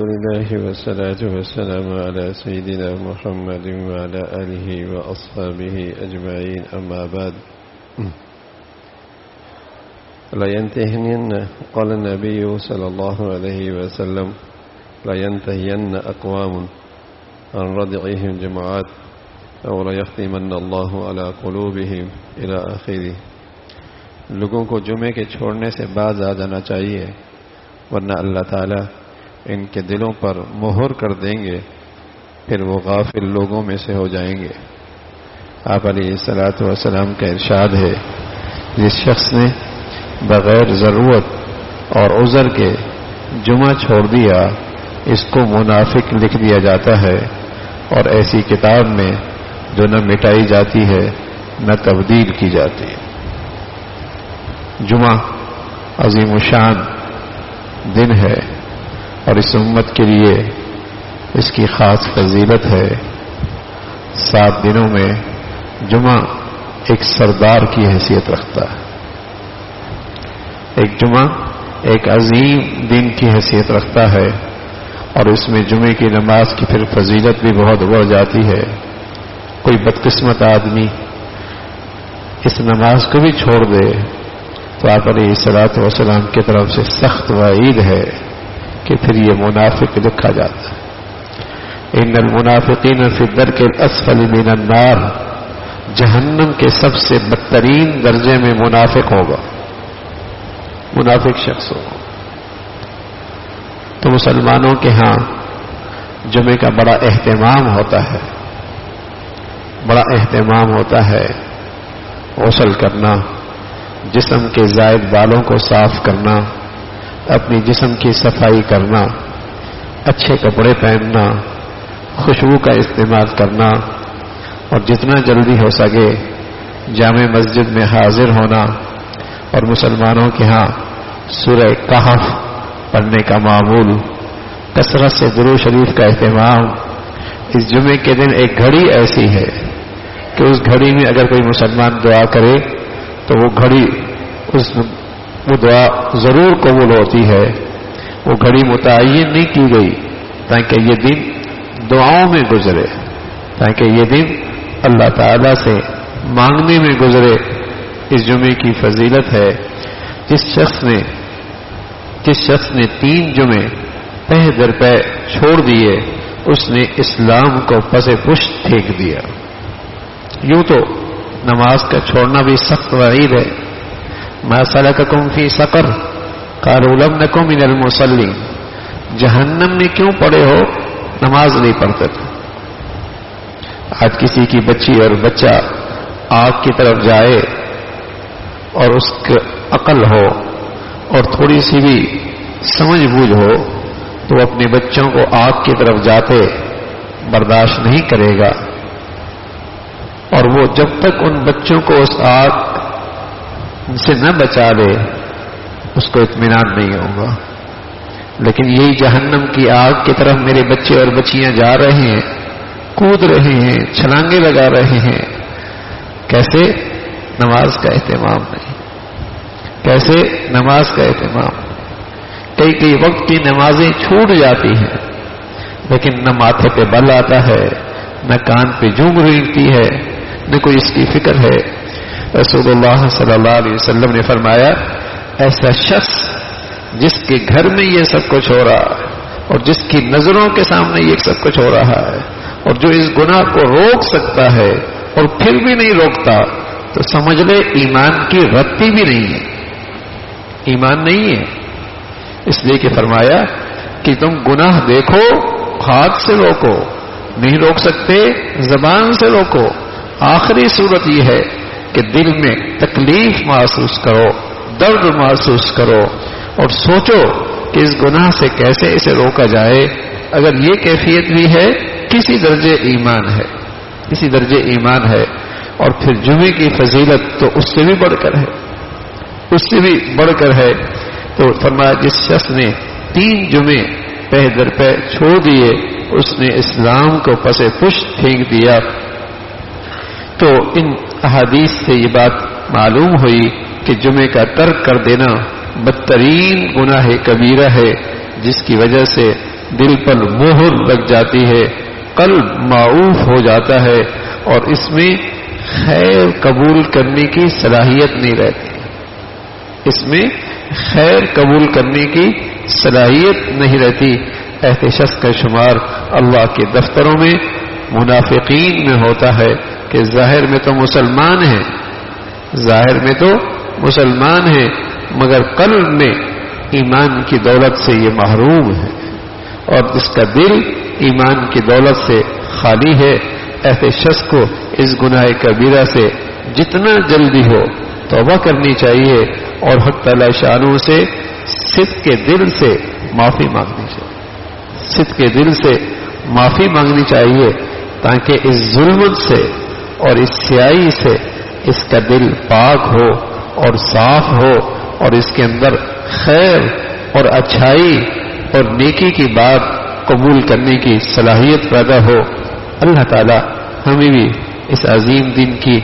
لله والصلاة والسلام على سيدنا محمد وعلى آله وأصحابه أجمعين أما بعد لا ينتهين قال النبي صلى الله عليه وسلم لا ينتهين أقوام عن ردعهم جماعات أو لا يختمن الله على قلوبهم إلى آخره. لوگوں کو جمعے کے چھوڑنے سے باز آ جانا چاہیے ورنہ اللہ تعالیٰ ان کے دلوں پر مہر کر دیں گے، پھر وہ غافل لوگوں میں سے ہو جائیں گے. آپ علیہ الصلوۃ والسلام کا ارشاد ہے، جس شخص نے بغیر ضرورت اور عذر کے جمعہ چھوڑ دیا اس کو منافق لکھ دیا جاتا ہے، اور ایسی کتاب میں جو نہ مٹائی جاتی ہے نہ تبدیل کی جاتی ہے. جمعہ عظیم الشان دن ہے اور اس امت کے لیے اس کی خاص فضیلت ہے. 7 دنوں میں جمعہ ایک سردار کی حیثیت رکھتا ہے. ایک جمعہ ایک عظیم دن کی حیثیت رکھتا ہے، اور اس میں جمعے کی نماز کی پھر فضیلت بھی بہت بڑھ جاتی ہے. کوئی بدقسمت آدمی اس نماز کو بھی چھوڑ دے تو آپ علیہ الصلوۃ والسلام کی طرف سے سخت وعید ہے کہ پھر یہ منافق لکھا جاتا ہے. ان المنافقین فی الدرک الاسفل من النار، جہنم کے سب سے بدترین درجے میں منافق ہوگا، منافق شخص ہوگا. تو مسلمانوں کے ہاں جمعے کا بڑا اہتمام ہوتا ہے، بڑا اہتمام ہوتا ہے. غسل کرنا، جسم کے زائد بالوں کو صاف کرنا، اپنی جسم کی صفائی کرنا، اچھے کپڑے پہننا، خوشبو کا استعمال کرنا، اور جتنا جلدی ہو سکے جامع مسجد میں حاضر ہونا. اور مسلمانوں کے ہاں سورہ کہف پڑھنے کا معمول، کثرت سے درود شریف کا اہتمام. اس جمعے کے دن ایک گھڑی ایسی ہے کہ اس گھڑی میں اگر کوئی مسلمان دعا کرے تو وہ گھڑی وہ دعا ضرور قبول ہوتی ہے. وہ گھڑی متعین نہیں کی گئی تاکہ یہ دن دعاؤں میں گزرے، تاکہ یہ دن اللہ تعالی سے مانگنے میں گزرے. اس جمعے کی فضیلت ہے، جس شخص نے 3 جمعے پہ در پہ چھوڑ دیے اس نے اسلام کو پس پشت پھینک دیا. یوں تو نماز کا چھوڑنا بھی سخت وعید ہے. ما سلککم فی سقر قالوا لم نک من المصلین، جہنم میں کیوں پڑے ہو؟ نماز نہیں پڑھتے تھے. آج کسی کی بچی اور بچہ آگ کی طرف جائے اور اس کی عقل ہو اور تھوڑی سی بھی سمجھ بوجھ ہو تو اپنے بچوں کو آگ کی طرف جاتے برداشت نہیں کرے گا، اور وہ جب تک ان بچوں کو اس آگ سے نہ بچا لے اس کو اطمینان نہیں ہوگا. لیکن یہی جہنم کی آگ کی طرف میرے بچے اور بچیاں جا رہے ہیں، کود رہے ہیں، چھلانگے لگا رہے ہیں. کیسے؟ نماز کا اہتمام نہیں. کیسے؟ نماز کا اہتمام. کئی وقت کی نمازیں چھوٹ جاتی ہیں، لیکن نہ ماتھے پہ بل آتا ہے، نہ کان پہ جھوم ریڑھتی ہے، نہ کوئی اس کی فکر ہے. رسول اللہ صلی اللہ علیہ وسلم نے فرمایا، ایسا شخص جس کے گھر میں یہ سب کچھ ہو رہا ہے اور جس کی نظروں کے سامنے یہ سب کچھ ہو رہا ہے اور جو اس گناہ کو روک سکتا ہے اور پھر بھی نہیں روکتا، تو سمجھ لے ایمان کی رتی بھی نہیں ہے، ایمان نہیں ہے. اس لیے کہ فرمایا کہ تم گناہ دیکھو، ہاتھ سے روکو، نہیں روک سکتے زبان سے روکو. آخری صورت یہ ہے کہ دل میں تکلیف محسوس کرو، درد محسوس کرو اور سوچو کہ اس گناہ سے کیسے اسے روکا جائے. اگر یہ کیفیت بھی ہے کسی درجے ایمان ہے، کسی درجے ایمان ہے. اور پھر جمعے کی فضیلت تو اس سے بھی بڑھ کر ہے، اس سے بھی بڑھ کر ہے. تو فرمایا جس شخص نے 3 جمعے پہ در پہ چھوڑ دیے اس نے اسلام کو پس پشت پھینک دیا. تو ان احادیث سے یہ بات معلوم ہوئی کہ جمعے کا ترک کر دینا بدترین گناہ کبیرہ ہے، جس کی وجہ سے دل پر مہر لگ جاتی ہے، قلب معوف ہو جاتا ہے اور اس میں خیر قبول کرنے کی صلاحیت نہیں رہتی، اس میں خیر قبول کرنے کی صلاحیت نہیں رہتی۔ ایسے شخص کا شمار اللہ کے دفتروں میں منافقین میں ہوتا ہے کہ ظاہر میں تو مسلمان ہیں، ظاہر میں تو مسلمان ہیں مگر قلب میں ایمان کی دولت سے یہ محروم ہے، اور جس کا دل ایمان کی دولت سے خالی ہے، ایسے شخص کو اس گناہ کبیرہ سے جتنا جلدی ہو توبہ کرنی چاہیے اور حق تعالی شانہ سے صدق کے دل سے معافی مانگنی چاہیے، صدق کے دل سے معافی مانگنی چاہیے تاکہ اس ظلم سے اور اس سیاہی سے اس کا دل پاک ہو اور صاف ہو اور اس کے اندر خیر اور اچھائی اور نیکی کی بات قبول کرنے کی صلاحیت پیدا ہو۔ اللہ تعالی ہمیں بھی اس عظیم دن کی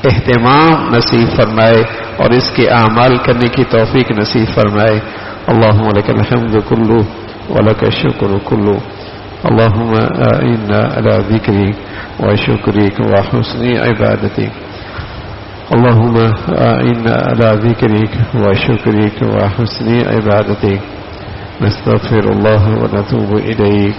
اہتمام نصیب فرمائے اور اس کے اعمال کرنے کی توفیق نصیب فرمائے۔ اللہم لک الحمد کلہ ولک الشکر کلہ، اللہم اعنا علی ذکرک وشکرک وحسن عبادتک، اللہم اعنا علی ذکرک وشکرک وحسن عبادتک، نستغفر اللہ ونتوب الیک۔